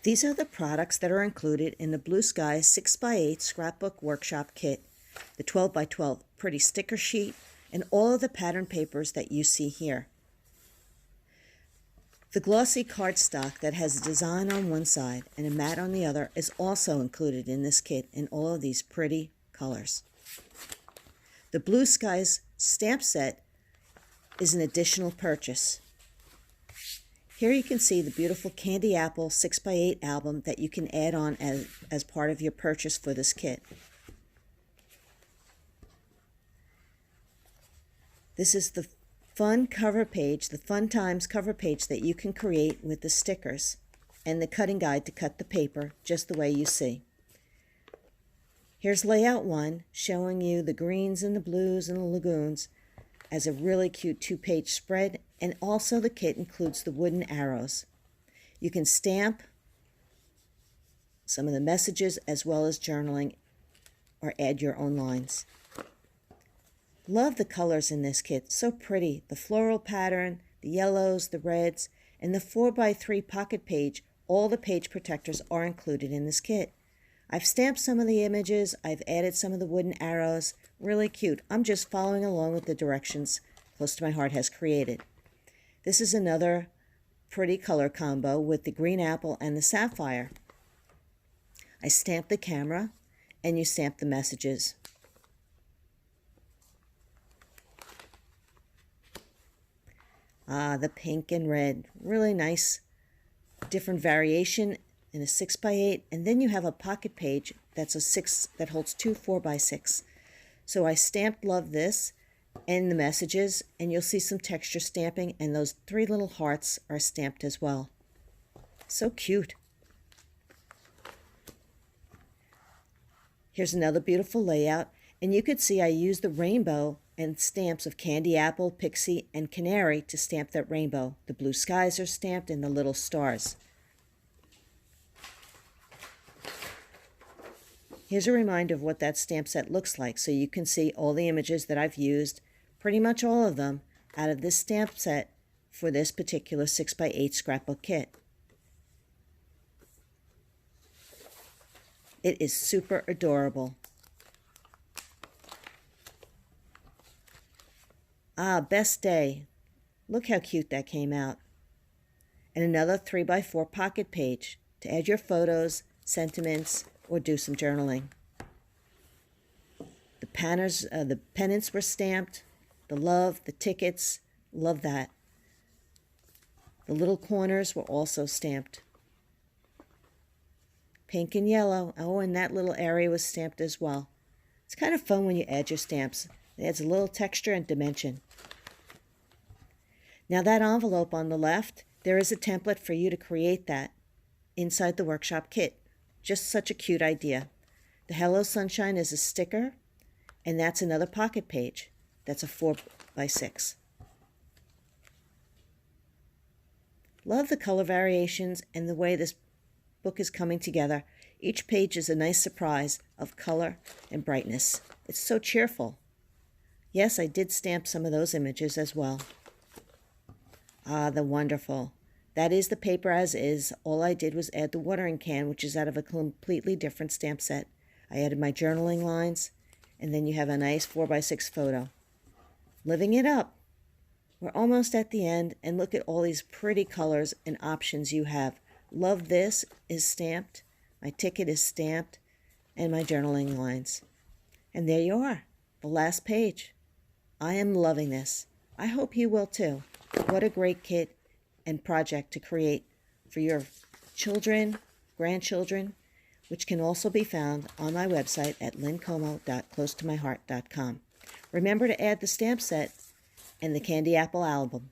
These are the products that are included in the Blue Sky 6x8 Scrapbook Workshop Kit, the 12x12 pretty sticker sheet, and all of the pattern papers that you see here. The glossy cardstock that has a design on one side and a mat on the other is also included in this kit in all of these pretty colors. The Blue Skies stamp set is an additional purchase. Here you can see the beautiful Candy Apple 6x8 album that you can add on as part of your purchase for this kit. This is the fun cover page, the Fun Times cover page that you can create with the stickers and the cutting guide to cut the paper just the way you see. Here's layout 1 showing you the greens and the blues and the lagoons as a really cute 2-page spread, and also the kit includes the wooden arrows. You can stamp some of the messages as well as journaling or add your own lines. Love the colors in this kit, so pretty. The floral pattern, the yellows, the reds, and the 4x3 pocket page. All the page protectors are included in this kit. I've stamped some of the images, I've added some of the wooden arrows. Really cute. I'm just following along with the directions Close to My Heart has created. This is another pretty color combo with the green apple and the sapphire. I stamped the camera and you stamp the messages. The pink and red, really nice, different variation in a 6x8, and then you have a pocket page that's a 6 that holds 2 4x6. So I stamped Love This and the messages, and you'll see some texture stamping, and those 3 little hearts are stamped as well. So cute. Here's another beautiful layout, and you could see I used the rainbow and stamps of Candy Apple, Pixie, and Canary to stamp that rainbow. The blue skies are stamped and the little stars. Here's a reminder of what that stamp set looks like, so you can see all the images that I've used, pretty much all of them, out of this stamp set for this particular 6x8 scrapbook kit. It is super adorable. Best Day. Look how cute that came out. And another 3x4 pocket page to add your photos, sentiments, or do some journaling. The pennants were stamped, the love, the tickets, love that. The little corners were also stamped. Pink and yellow, oh, and that little area was stamped as well. It's kind of fun when you add your stamps. It adds a little texture and dimension. Now that envelope on the left, there is a template for you to create that inside the workshop kit. Just such a cute idea. The Hello Sunshine is a sticker, and that's another pocket page. That's a 4x6. Love the color variations and the way this book is coming together. Each page is a nice surprise of color and brightness. It's so cheerful. Yes, I did stamp some of those images as well. The wonderful. That is the paper as is. All I did was add the watering can, which is out of a completely different stamp set. I added my journaling lines, and then you have a nice 4x6 photo. Living it up. We're almost at the end, and look at all these pretty colors and options you have. Love This is stamped, my ticket is stamped, and my journaling lines. And there you are, the last page. I am loving this. I hope you will too. What a great kit and project to create for your children, grandchildren, which can also be found on my website at lynncomo.closetomyheart.com. Remember to add the stamp set and the Candy Apple album.